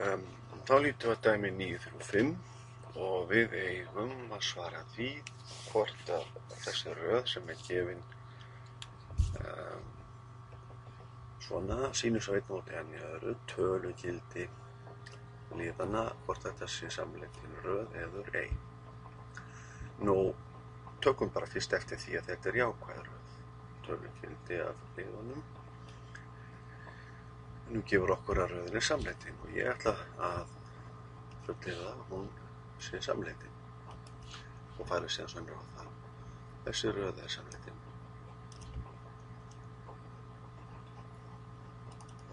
Þá lítum við að dæmi 9-5 og við eigum að svara því hvort að þessi röð sem er gefin svona sínus á einn móti n í öðru tölugildi liðanna hvort þetta sé samleikin röð eður ei. Nú tökum bara fyrst eftir því að þetta er jákvæð röð, tölugildi af liðunum. Nú gefur okkur að röðin er samleitin og ég ætla að fullyrða að hún sé samleitin og færi síðan svona á það. Þessi röð er samleitin.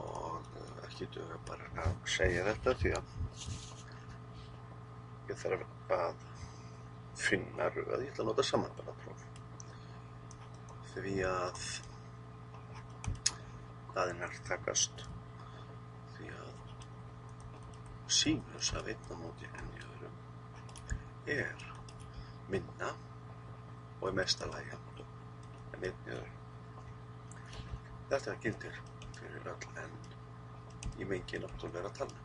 Og ekki duga bara að segja þetta því að ég þarf að finna röð, ég ætla að nota samanburðarpróf. Því að það er nærtækast. Því að sínus af einn á móti n í öðrum er minna og í mesta lagi jafnt en einn í öðrum. Þetta gildir fyrir öll n í mengi náttúrulega talna.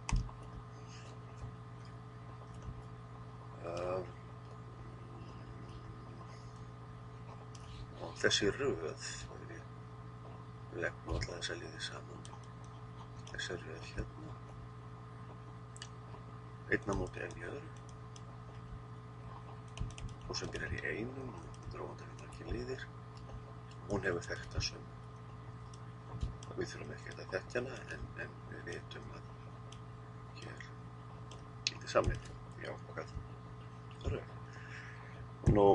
Og þessi röð, við leggjum alltaf þessa liði saman. Þessi röð hérna, einn á móti n í öðru, og sem byrjar í einum og dróðandi við margir liðir. Hún hefur þekkt sömu. Við þurfum ekki að þekkja hana, en við vitum að hér gildir samleitin, jákvæð röð. Nú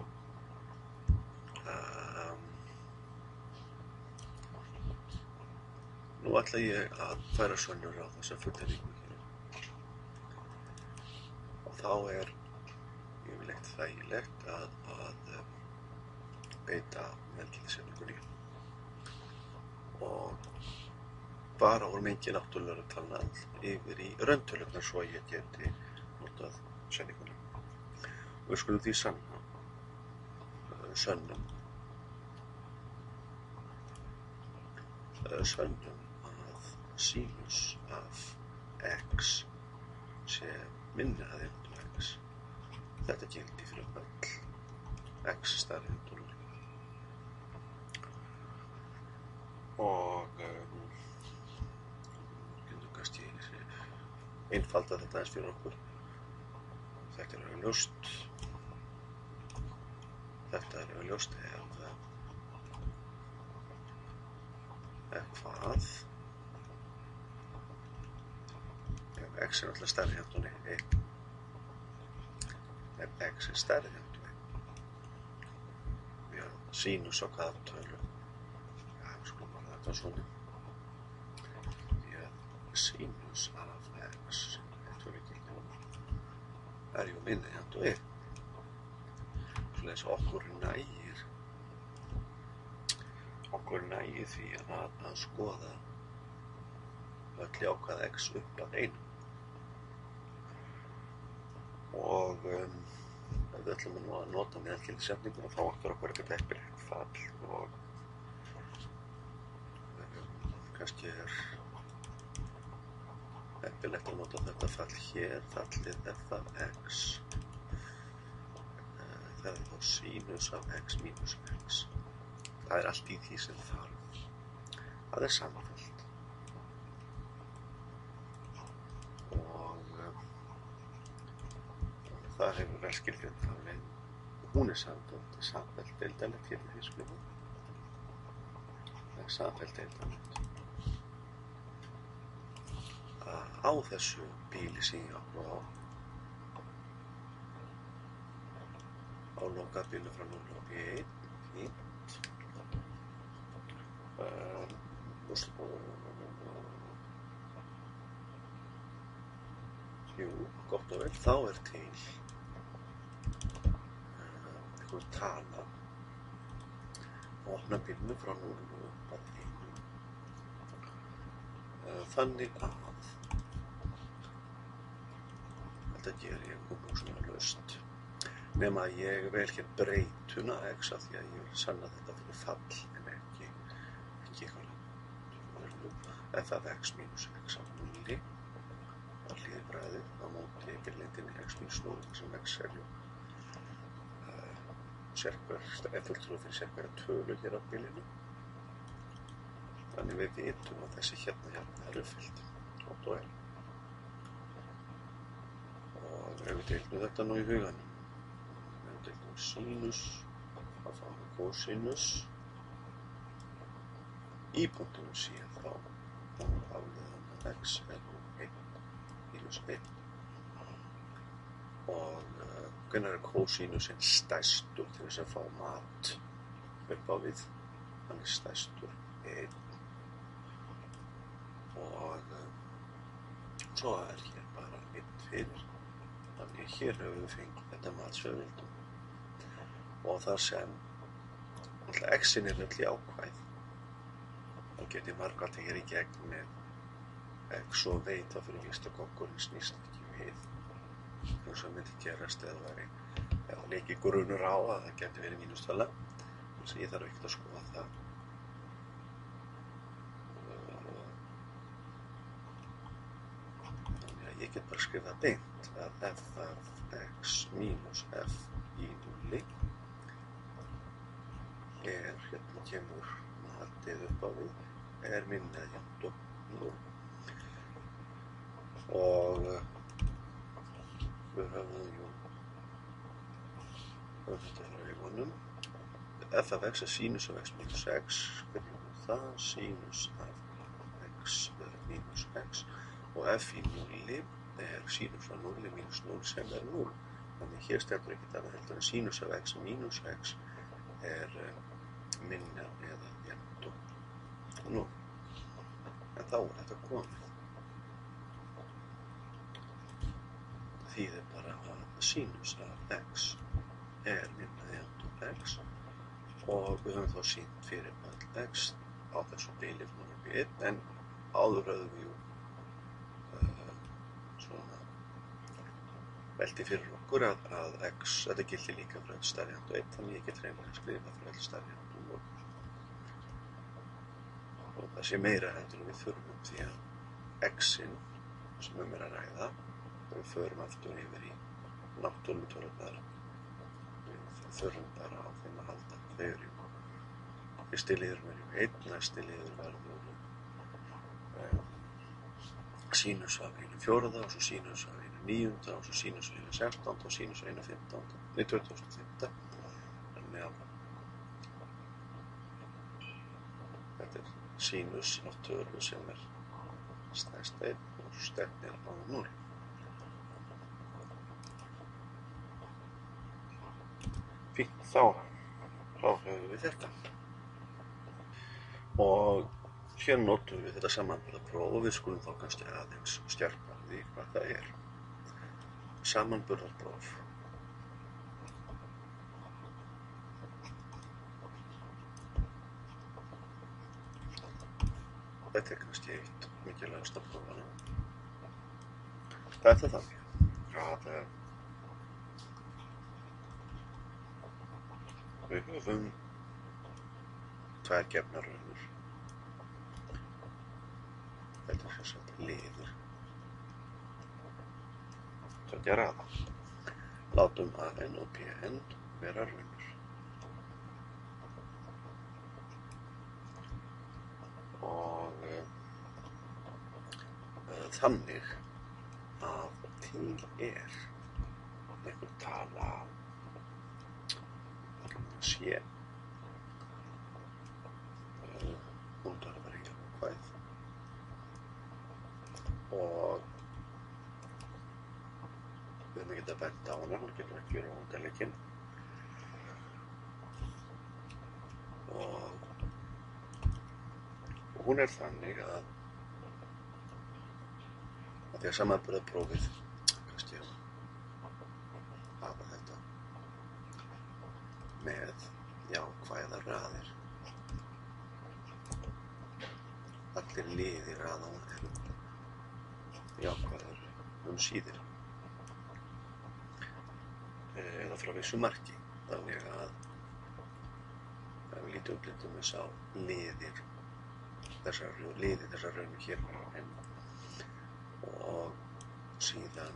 ætla ég að færa sönnur á þessa fullyrðingu hér. Og þá er yfirleitt þægilegt að beita meðgildisetningunni og fara úr mengi náttúrulega talna yfir í rauntölurnar svo að ég geti notað senninguna. Og við skulum því sönnum að sínus af x sé minna að x. Þetta gildi fyrir öll x staðreyndur. Og getum kannski einfalda þetta eins fyrir okkur. Þetta er augljóst. Þetta er augljóst ef hvað ef x er alltaf stærri en 1. Ef x er stærri en 1. Við hafa sínus á hvaða tölu. Já, við skulum bara þetta svona. Því að sínus af x er jú minni en 1. Svoleiðis okkur nægir því að skoða öll jákvæð x upp að 1. Og ef við ætlum nú að nota meðgildisetninguna þá vantar okkur ekkert heppilegt fall og kannski er heppilegt að nota þetta fall hér, fallið f af x. Það er þá sínus af x mínus x. Það er allt í því sem þarf. Það er samfellt. Og það hefur vel skilgreint þá leið. Hún er samfellt deildanlegt hérna því skulum. Það er samfellt deildanlegt. Á þessu bíli sem ég ákvað á lokabílu frá 0 og 1. Fínt. Jú, gott og vel, þá er til einhver tala á opna bílnu frá 0 og upp að 1. Þannig að þetta ger ég umhugsunarlaust nema að ég vel hér breytuna x af því að ég vil sanna þetta fyrir fall en ekki eitthvað f af x mínus x af 0 að hlýði bræðið á móti bylindinni x mínus 0 þar sem x er fulltrúi fyrir sérhverja tölu hér á bylinu. Þannig við vitum að þessi hérna er uppfyllt og er. Og ef við deildum þetta nú í huganum, ef við deildum sínus, þá fáum við kosinus í punktunum síðan þá afleiðan að x er 1 mínus 1 og hvenær er kósínusinn stærstur til þess að fá mat upp á við, hann er stærstur 1 og svo er hér bara 1 fyrir, þannig hér höfum við fengið þetta mat sem við vildum og þar sem x-in er öll jákvæð þá get ég margvægt hér í gegn með x og veit að fyrir víst að kokkurinn snýst ekki við eins og myndi gerast eða leiki grunur á að það geti verið mínustala þannig að ég þarf ekkert að skoða það þannig að ég get bara skrifað beint að f af x mínus f í 0 er, hérna kemur matið upp á við er minna eða jafnt og 0 og við höfum þetta frá augunum. F af x er sínus af x mínus x, hvernig er það? Sínus af x mínus x og f í 0 er sínus af 0 mínus 0 sem er 0. Þannig hér stendur ekkert annað heldur en sínus af x mínus x er minna eða jafnt og 0. En þá er þetta komið. Þýðir bara að sínus af x er minna eða jafnt og x og við höfum þá sýnt fyrir all x á þessu bili frá 1 en áður höfum við svona velti fyrir okkur að x, þetta gildi líka fyrir all stærri jafnt og 1 þannig ég get reynilega að skrifa fyrir all stærri jafnt og 0 og það sé meira heldur en við þurfum því að x-in sem er að ræða við förum aftur yfir í náttúrutölunar við þurfum bara á þeim að halda þau eru fyrsti liðurinn er 1, næsti liður verður sínus af 1/4 og svo sínus af 1/9 og svo sínus af 1/16 og sínus af 1/15 þannig að þetta er sínus af tölu sem er stærst 1 og svo stefnir á 0 fínt, þá höfum við þetta og hér notum við þetta samanburðarpróf og við skulum þá kannski aðeins stjarpa því hvað það er. Samanburðarpróf þetta er kannski eitt mikilvægasta prófana. Það er það þannig að við höfum tvær gefnar raunir. Þetta er sem sagt liðir tveggja raða. Látum AN og PN vera raunir. Og þannig að til er einhver tala sé hún þarf að vera jákvæð og við höfum ekki að benda á hana, hún getur ekki verið óndalegin og hún er þannig að því að samanburðarprófið kannski hafa þetta með jákvæðar raðir. Allir liðir raðana eru jákvæðar síðir eða frá vissu marki. Þannig að við lítum blindum þess á liðir þessar raunir hér og síðan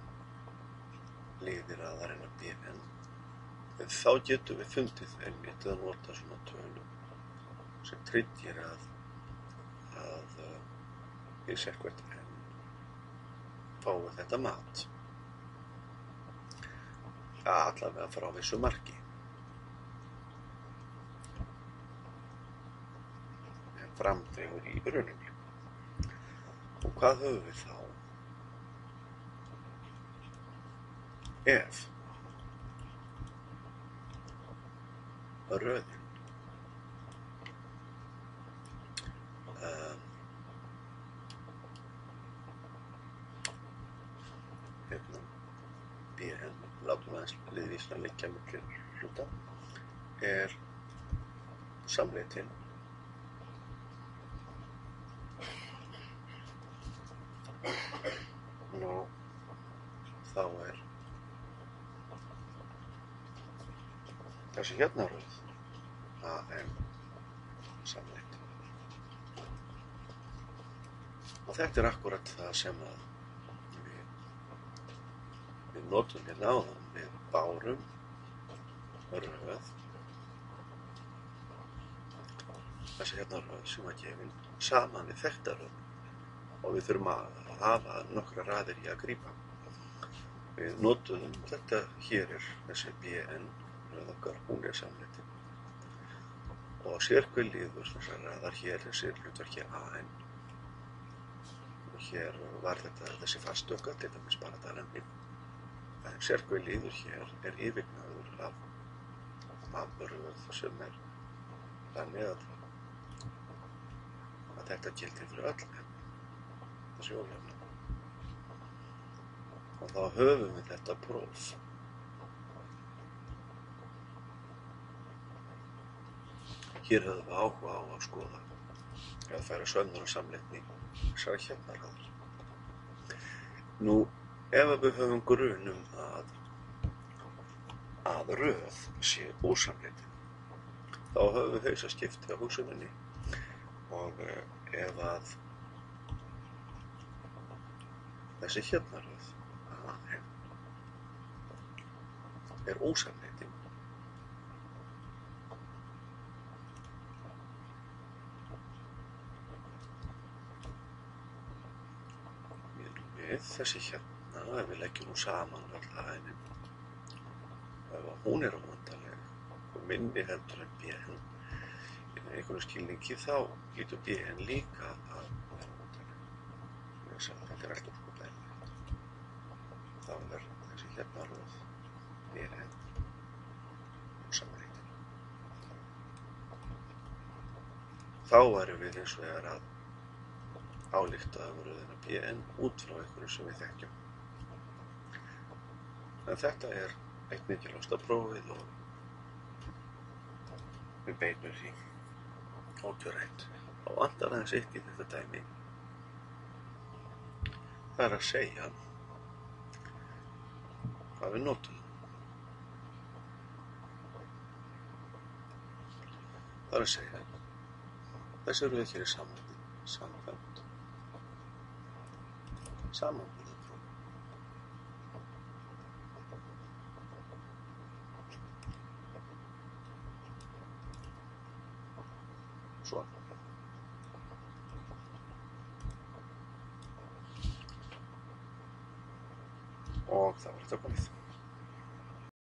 liðir raðarinnar BN, þá getum við fundið einmitt að nota svona tölu sem tryggir að við sérkvæmt N fáum þetta mat. Allavega frá vissu marki. En framdregur í rauninni. Og hvað höfum við þá? Ef röðin BN, látum aðeins liðvísna liggja milli hluta, er samleitin þá er þessi hérna röð AN samleitt. Og þetta er akkurat það sem að við notum hérna áðan. Við bárum röð, þessi hérna röð sem var gefin saman við þetta röð, og við þurfum að hafa nokkra raðir í að grípa. Við notum þetta, hér er þessi BN röð okkar, hún er samleitin, og sérhver liður þessar raðar hér, þessi hlutverki AN, og hér var þetta þessi fastöka, til dæmis bara dalenni. En sérhver liður hér er yfirgnæfður af röð sem er þannig að þetta gildir fyrir öll þessi ójöfna. Og þá höfum við þetta próf. Hér höfum við áhuga á að skoða eða færa sönnur og samleitni þessara hérna raðar. Nú, ef við höfum grun að röð sé ósamleitin, þá höfum við hausaskipti á hugsuninni, og ef að þessi hérna röð AN er ósamleitin, við þessi hérna, ef við leggjum nú saman öll AN-in, ef hún er óendanleg og minni heldur en BN, í einhverjum skilningi þá lítur BN líka að vera óendanleg. Þetta er allt óskaplega. Þá er þessi hérna röð BN ósamleitin. Þá erum við eins og vegar að álykta af röðina BN út frá einhverju sem við þekkjum. En þetta er eitt mikilvægasta prófið og við beinum því ótvírætt. Og vantar aðeins eitt í þetta dæmi. Það er að segja hvað við notum. Það er að segja þessi röð hér er samkvæmt samanburðarpróf. Svo. Og það var þetta komið.